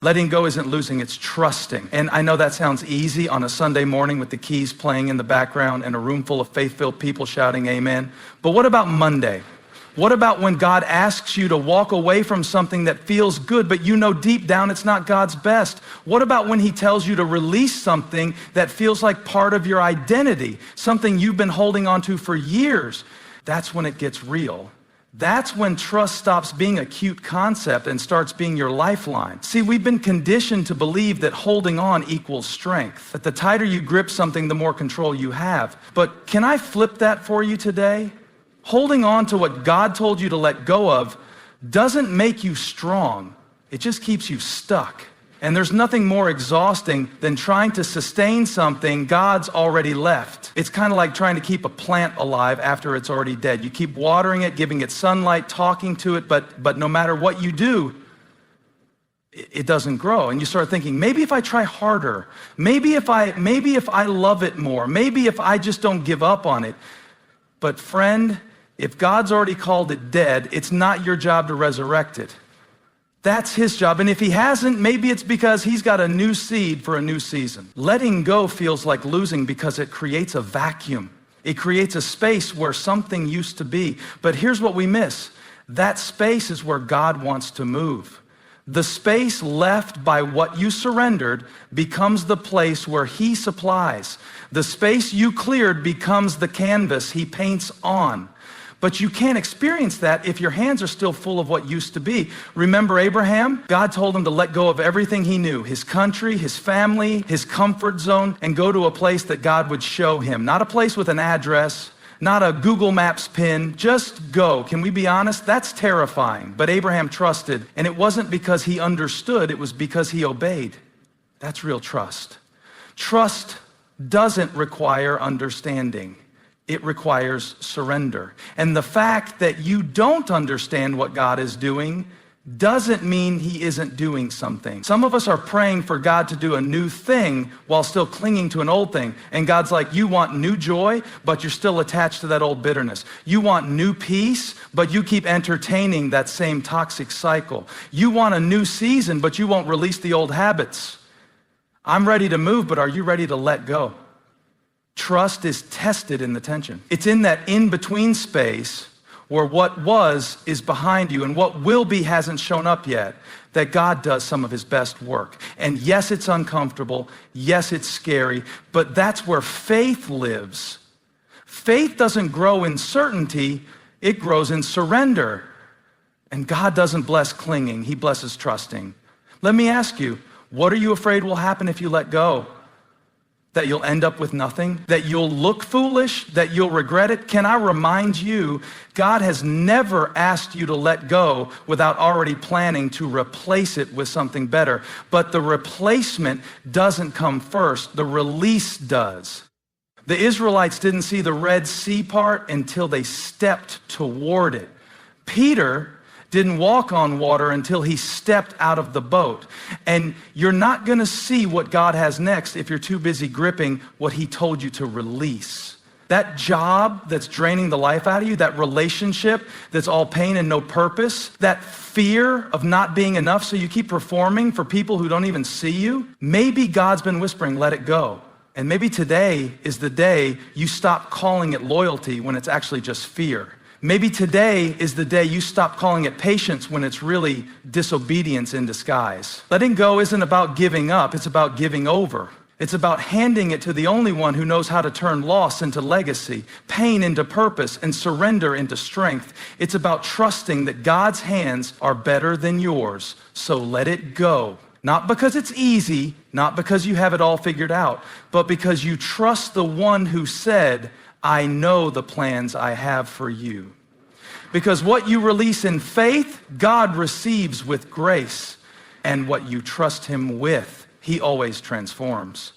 Letting go isn't losing, it's trusting. And I know that sounds easy on a Sunday morning with the keys playing in the background and a room full of faith-filled people shouting amen. But what about Monday? What about when God asks you to walk away from something that feels good, but you know deep down it's not God's best? What about when he tells you to release something that feels like part of your identity, something you've been holding on to for years? That's when it gets real. That's when trust stops being a cute concept and starts being your lifeline. See, we've been conditioned to believe that holding on equals strength, that the tighter you grip something, the more control you have. But can I flip that for you today? Holding on to what God told you to let go of doesn't make you strong. It just keeps you stuck. And there's nothing more exhausting than trying to sustain something God's already left. It's kind of like trying to keep a plant alive after it's already dead. You keep watering it, giving it sunlight, talking to it, but no matter what you do, it doesn't grow. And you start thinking, maybe if I try harder, maybe if I love it more, maybe if I just don't give up on it. But friend, if God's already called it dead, it's not your job to resurrect it. That's his job. And if he hasn't, maybe it's because he's got a new seed for a new season. Letting go feels like losing because it creates a vacuum. It creates a space where something used to be. But here's what we miss. That space is where God wants to move. The space left by what you surrendered becomes the place where he supplies. The space you cleared becomes the canvas he paints on. But you can't experience that if your hands are still full of what used to be. Remember Abraham? God told him to let go of everything he knew, his country, his family, his comfort zone, and go to a place that God would show him. Not a place with an address, not a Google Maps pin, just go. Can we be honest? That's terrifying. But Abraham trusted, and it wasn't because he understood, it was because he obeyed. That's real trust. Trust doesn't require understanding. It requires surrender. And the fact that you don't understand what God is doing doesn't mean he isn't doing something. Some of us are praying for God to do a new thing while still clinging to an old thing. And God's like, you want new joy, but you're still attached to that old bitterness. You want new peace, but you keep entertaining that same toxic cycle. You want a new season, but you won't release the old habits. I'm ready to move, but are you ready to let go? Trust is tested in the tension. It's in that in-between space where what was is behind you and what will be hasn't shown up yet, that God does some of his best work. And yes, it's uncomfortable. Yes, it's scary, but that's where faith lives. Faith doesn't grow in certainty, it grows in surrender. And God doesn't bless clinging, he blesses trusting. Let me ask you, what are you afraid will happen if you let go? That you'll end up with nothing? That you'll look foolish? That you'll regret it? Can I remind you, God has never asked you to let go without already planning to replace it with something better. But the replacement doesn't come first, the release does. The Israelites didn't see the Red Sea part until they stepped toward it. Peter didn't walk on water until he stepped out of the boat. And you're not going to see what God has next if you're too busy gripping what he told you to release. That job that's draining the life out of you, that relationship that's all pain and no purpose, that fear of not being enough so you keep performing for people who don't even see you, maybe God's been whispering, let it go. And maybe today is the day you stop calling it loyalty when it's actually just fear. Maybe today is the day you stop calling it patience when it's really disobedience in disguise. Letting go isn't about giving up, it's about giving over. It's about handing it to the only one who knows how to turn loss into legacy, pain into purpose, and surrender into strength. It's about trusting that God's hands are better than yours, so let it go. Not because it's easy, not because you have it all figured out, but because you trust the one who said, I know the plans I have for you. Because what you release in faith, God receives with grace. And what you trust him with, he always transforms.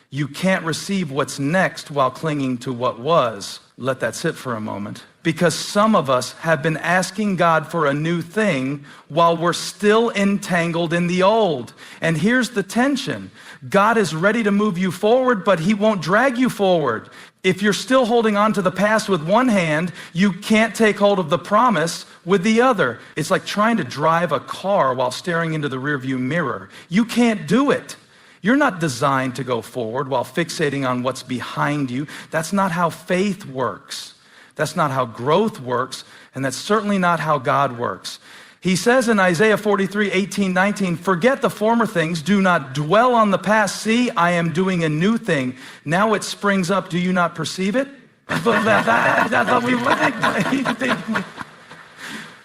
You can't receive what's next while clinging to what was. Let that sit for a moment. Because some of us have been asking God for a new thing while we're still entangled in the old. And here's the tension. God is ready to move you forward, but he won't drag you forward. If you're still holding on to the past with one hand, you can't take hold of the promise with the other. It's like trying to drive a car while staring into the rearview mirror. You can't do it. You're not designed to go forward while fixating on what's behind you. That's not how faith works. That's not how growth works, and that's certainly not how God works. He says in Isaiah 43, 18, 19, forget the former things, do not dwell on the past. See, I am doing a new thing. Now it springs up, do you not perceive it?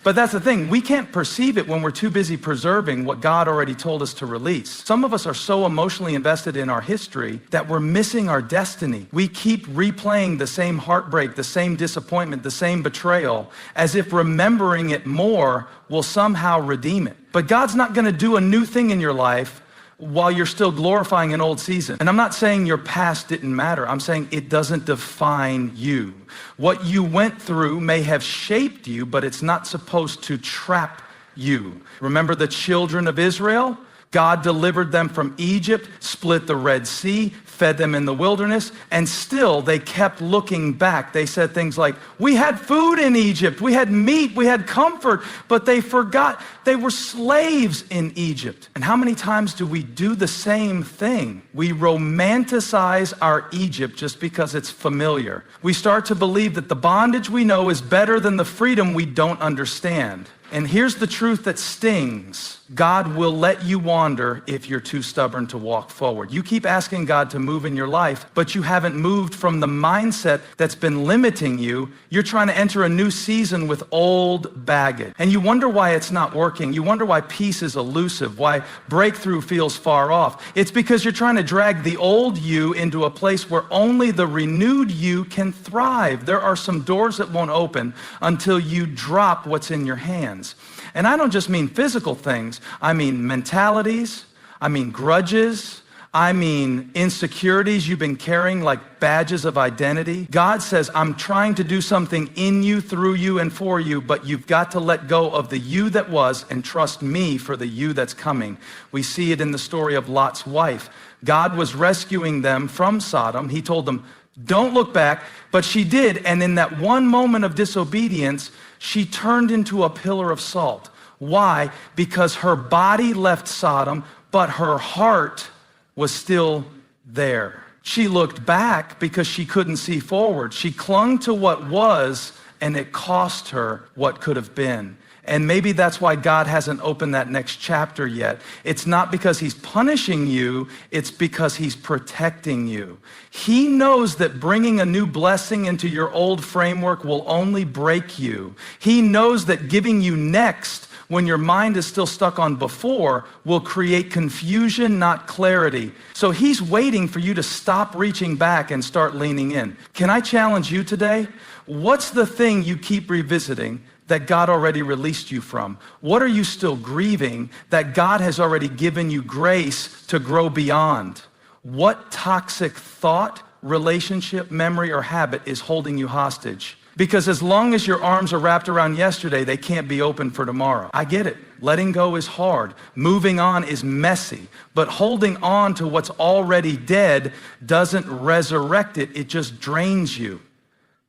But that's the thing, we can't perceive it when we're too busy preserving what God already told us to release. Some of us are so emotionally invested in our history that we're missing our destiny. We keep replaying the same heartbreak, the same disappointment, the same betrayal, as if remembering it more will somehow redeem it. But God's not going to do a new thing in your life while you're still glorifying an old season. And I'm not saying your past didn't matter. I'm saying it doesn't define you. What you went through may have shaped you, but it's not supposed to trap you. Remember the children of Israel? God delivered them from Egypt, split the Red Sea, fed them in the wilderness, and still they kept looking back. They said things like, we had food in Egypt, we had meat, we had comfort, but they forgot they were slaves in Egypt. And how many times do we do the same thing? We romanticize our Egypt just because it's familiar. We start to believe that the bondage we know is better than the freedom we don't understand. And here's the truth that stings. God will let you wander if you're too stubborn to walk forward. You keep asking God to move in your life, but you haven't moved from the mindset that's been limiting you. You're trying to enter a new season with old baggage. And you wonder why it's not working. You wonder why peace is elusive, why breakthrough feels far off. It's because you're trying to drag the old you into a place where only the renewed you can thrive. There are some doors that won't open until you drop what's in your hands. And I don't just mean physical things. I mean mentalities. I mean grudges. I mean insecurities you've been carrying like badges of identity. God says, I'm trying to do something in you, through you, and for you, but you've got to let go of the you that was and trust me for the you that's coming. We see it in the story of Lot's wife. God was rescuing them from Sodom. He told them, don't look back, but she did. And in that one moment of disobedience, she turned into a pillar of salt. Why? Because her body left Sodom, but her heart was still there. She looked back because she couldn't see forward. She clung to what was, and it cost her what could have been. And maybe that's why God hasn't opened that next chapter yet. It's not because he's punishing you, it's because he's protecting you. He knows that bringing a new blessing into your old framework will only break you. He knows that giving you next when your mind is still stuck on before will create confusion, not clarity. So he's waiting for you to stop reaching back and start leaning in. Can I challenge you today? What's the thing you keep revisiting that God already released you from? What are you still grieving that God has already given you grace to grow beyond? What toxic thought, relationship, memory, or habit is holding you hostage? Because as long as your arms are wrapped around yesterday, they can't be open for tomorrow. I get it. Letting go is hard. Moving on is messy. But holding on to what's already dead doesn't resurrect it. It just drains you.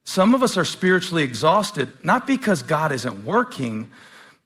Some of us are spiritually exhausted, not because God isn't working,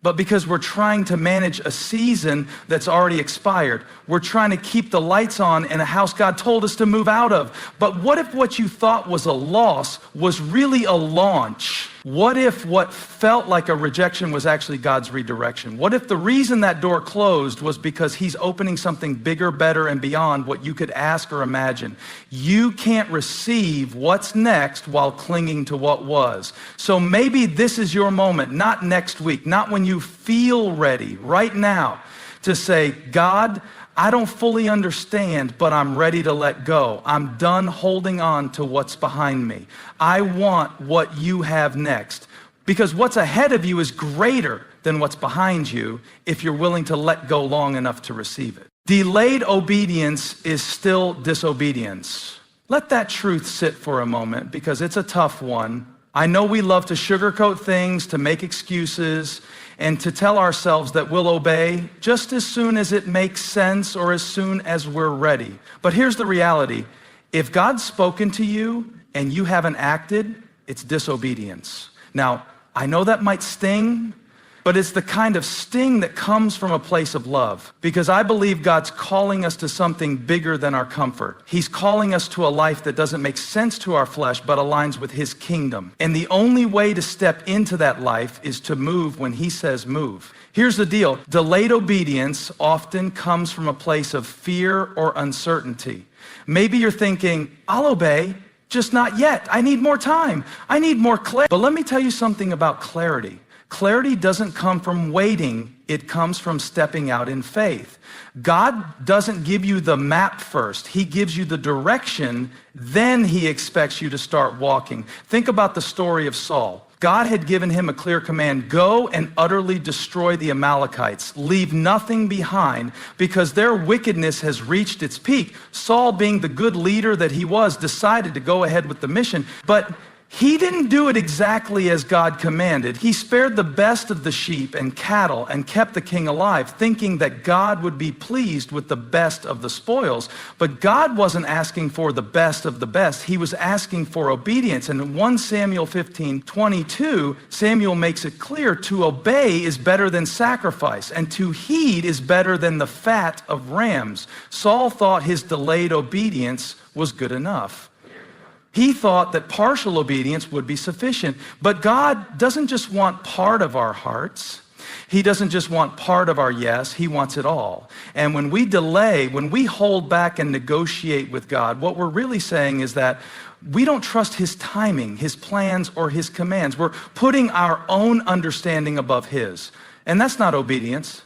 but because we're trying to manage a season that's already expired. We're trying to keep the lights on in a house God told us to move out of. But what if what you thought was a loss was really a launch? What if what felt like a rejection was actually God's redirection? What if the reason that door closed was because he's opening something bigger, better, and beyond what you could ask or imagine? You can't receive what's next while clinging to what was. So maybe this is your moment, not next week, not when you feel ready, right now, to say, God, I don't fully understand, but I'm ready to let go. I'm done holding on to what's behind me. I want what you have next. Because what's ahead of you is greater than what's behind you if you're willing to let go long enough to receive it. Delayed obedience is still disobedience. Let that truth sit for a moment because it's a tough one. I know we love to sugarcoat things, to make excuses, and to tell ourselves that we'll obey just as soon as it makes sense or as soon as we're ready. But here's the reality. If God's spoken to you and you haven't acted, it's disobedience. Now, I know that might sting, but it's the kind of sting that comes from a place of love. Because I believe God's calling us to something bigger than our comfort. He's calling us to a life that doesn't make sense to our flesh, but aligns with his kingdom. And the only way to step into that life is to move when he says move. Here's the deal. Delayed obedience often comes from a place of fear or uncertainty. Maybe you're thinking, I'll obey, just not yet. I need more time. I need more clarity. But let me tell you something about clarity. Clarity doesn't come from waiting. It comes from stepping out in faith. God doesn't give you the map first. He gives you the direction, then he expects you to start walking. Think about the story of Saul. God had given him a clear command, go and utterly destroy the Amalekites. Leave nothing behind because their wickedness has reached its peak. Saul, being the good leader that he was, decided to go ahead with the mission, but he didn't do it exactly as God commanded. He spared the best of the sheep and cattle and kept the king alive, thinking that God would be pleased with the best of the spoils. But God wasn't asking for the best of the best. He was asking for obedience. And in 1 Samuel 15:22, Samuel makes it clear to obey is better than sacrifice, and to heed is better than the fat of rams. Saul thought his delayed obedience was good enough. He thought that partial obedience would be sufficient. But God doesn't just want part of our hearts. He doesn't just want part of our yes. He wants it all. And when we delay, when we hold back and negotiate with God, what we're really saying is that we don't trust his timing, his plans, or his commands. We're putting our own understanding above his. And that's not obedience.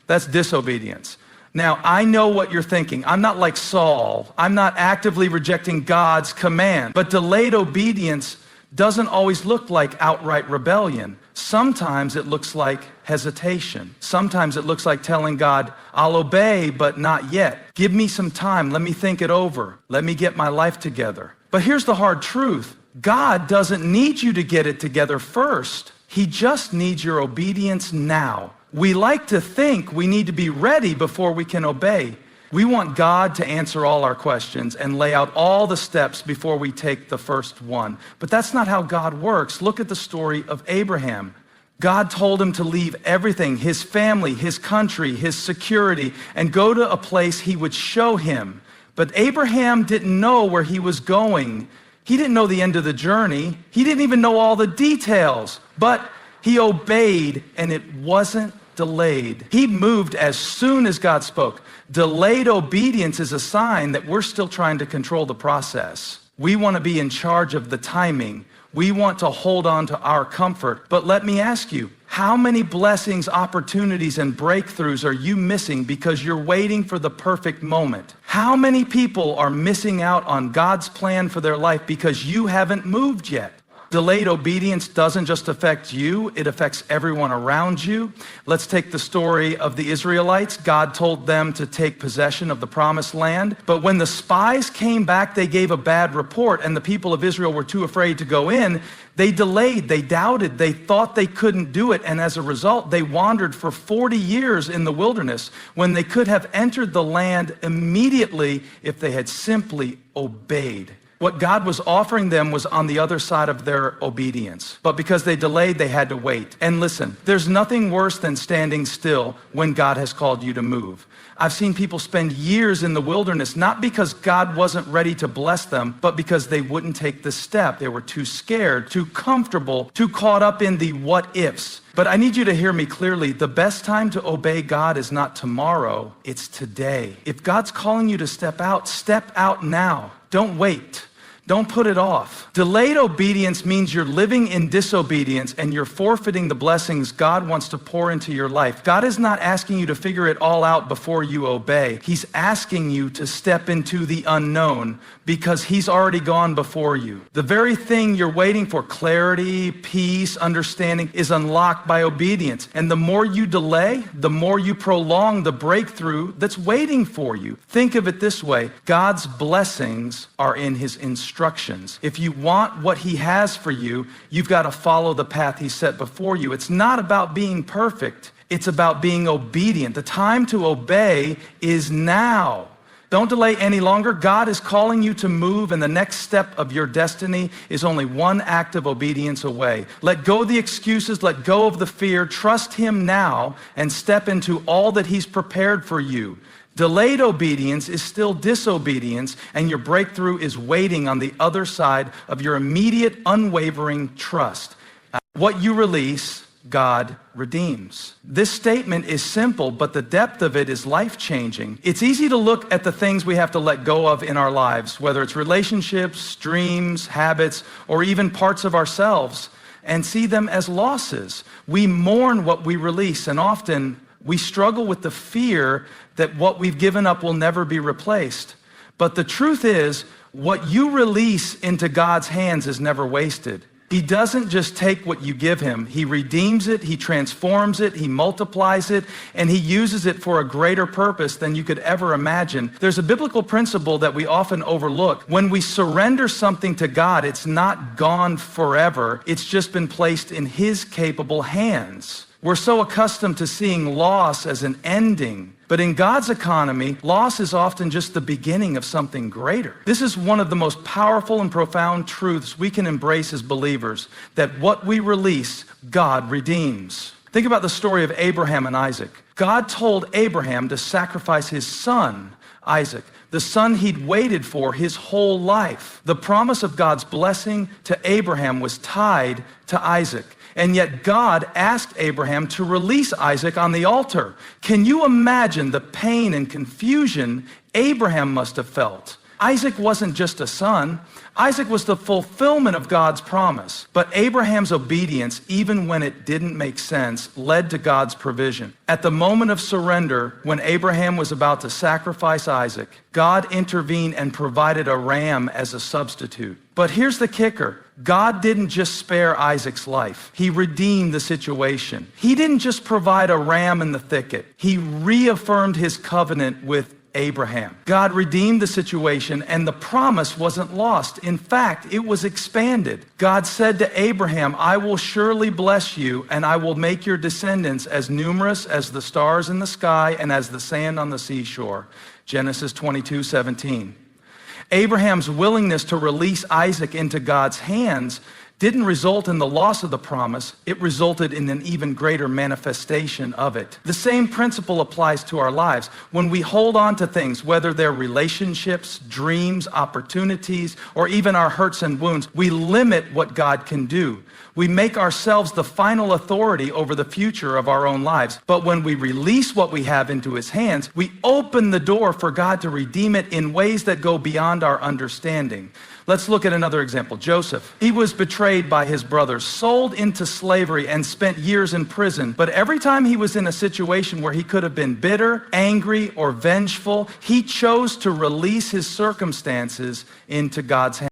That's disobedience. Now, I know what you're thinking. I'm not like Saul. I'm not actively rejecting God's command. But delayed obedience doesn't always look like outright rebellion. Sometimes it looks like hesitation. Sometimes it looks like telling God, I'll obey, but not yet. Give me some time. Let me think it over. Let me get my life together. But here's the hard truth. God doesn't need you to get it together first. He just needs your obedience now. We like to think we need to be ready before we can obey. We want God to answer all our questions and lay out all the steps before we take the first one. But that's not how God works. Look at the story of Abraham. God told him to leave everything, his family, his country, his security, and go to a place he would show him. But Abraham didn't know where he was going. He didn't know the end of the journey. He didn't even know all the details. But he obeyed, and it wasn't delayed. He moved as soon as God spoke. Delayed obedience is a sign that we're still trying to control the process. We want to be in charge of the timing. We want to hold on to our comfort. But let me ask you, how many blessings, opportunities, and breakthroughs are you missing because you're waiting for the perfect moment? How many people are missing out on God's plan for their life because you haven't moved yet? Delayed obedience doesn't just affect you, it affects everyone around you. Let's take the story of the Israelites. God told them to take possession of the promised land, but when the spies came back, they gave a bad report, and the people of Israel were too afraid to go in. They delayed, they doubted, they thought they couldn't do it, and as a result, they wandered for 40 years in the wilderness when they could have entered the land immediately if they had simply obeyed. What God was offering them was on the other side of their obedience. But because they delayed, they had to wait. And listen, there's nothing worse than standing still when God has called you to move. I've seen people spend years in the wilderness, not because God wasn't ready to bless them, but because they wouldn't take the step. They were too scared, too comfortable, too caught up in the what ifs. But I need you to hear me clearly. The best time to obey God is not tomorrow, it's today. If God's calling you to step out now. Don't wait. Don't put it off. Delayed obedience means you're living in disobedience and you're forfeiting the blessings God wants to pour into your life. God is not asking you to figure it all out before you obey. He's asking you to step into the unknown because he's already gone before you. The very thing you're waiting for, clarity, peace, understanding, is unlocked by obedience. And the more you delay, the more you prolong the breakthrough that's waiting for you. Think of it this way. God's blessings are in his instructions. If you want what he has for you, you've got to follow the path he set before you. It's not about being perfect. It's about being obedient. The time to obey is now. Don't delay any longer. God is calling you to move, and the next step of your destiny is only one act of obedience away. Let go of the excuses, let go of the fear, trust him now, and step into all that he's prepared for you. Delayed obedience is still disobedience, and your breakthrough is waiting on the other side of your immediate, unwavering trust. What you release, God redeems. This statement is simple, but the depth of it is life-changing. It's easy to look at the things we have to let go of in our lives, whether it's relationships, dreams, habits, or even parts of ourselves, and see them as losses. We mourn what we release, and often we struggle with the fear that what we've given up will never be replaced. But the truth is, what you release into God's hands is never wasted. He doesn't just take what you give him. He redeems it, he transforms it, he multiplies it, and he uses it for a greater purpose than you could ever imagine. There's a biblical principle that we often overlook. When we surrender something to God, it's not gone forever. It's just been placed in his capable hands. We're so accustomed to seeing loss as an ending. But in God's economy, loss is often just the beginning of something greater. This is one of the most powerful and profound truths we can embrace as believers, that what we release, God redeems. Think about the story of Abraham and Isaac. God told Abraham to sacrifice his son, Isaac, the son he'd waited for his whole life. The promise of God's blessing to Abraham was tied to Isaac. And yet God asked Abraham to release Isaac on the altar. Can you imagine the pain and confusion Abraham must have felt? Isaac wasn't just a son. Isaac was the fulfillment of God's promise. But Abraham's obedience, even when it didn't make sense, led to God's provision. At the moment of surrender, when Abraham was about to sacrifice Isaac, God intervened and provided a ram as a substitute. But here's the kicker. God didn't just spare Isaac's life. He redeemed the situation. He didn't just provide a ram in the thicket. He reaffirmed his covenant with Abraham. God redeemed the situation, and the promise wasn't lost. In fact, it was expanded. God said to Abraham, I will surely bless you, and I will make your descendants as numerous as the stars in the sky and as the sand on the seashore. Genesis 22:17. Abraham's willingness to release Isaac into God's hands didn't result in the loss of the promise. It resulted in an even greater manifestation of it. The same principle applies to our lives. When we hold on to things, whether they're relationships, dreams, opportunities, or even our hurts and wounds, we limit what God can do. We make ourselves the final authority over the future of our own lives. But when we release what we have into his hands, we open the door for God to redeem it in ways that go beyond our understanding. Let's look at another example. Joseph. He was betrayed by his brothers, sold into slavery, and spent years in prison. But every time he was in a situation where he could have been bitter, angry, or vengeful, he chose to release his circumstances into God's hands.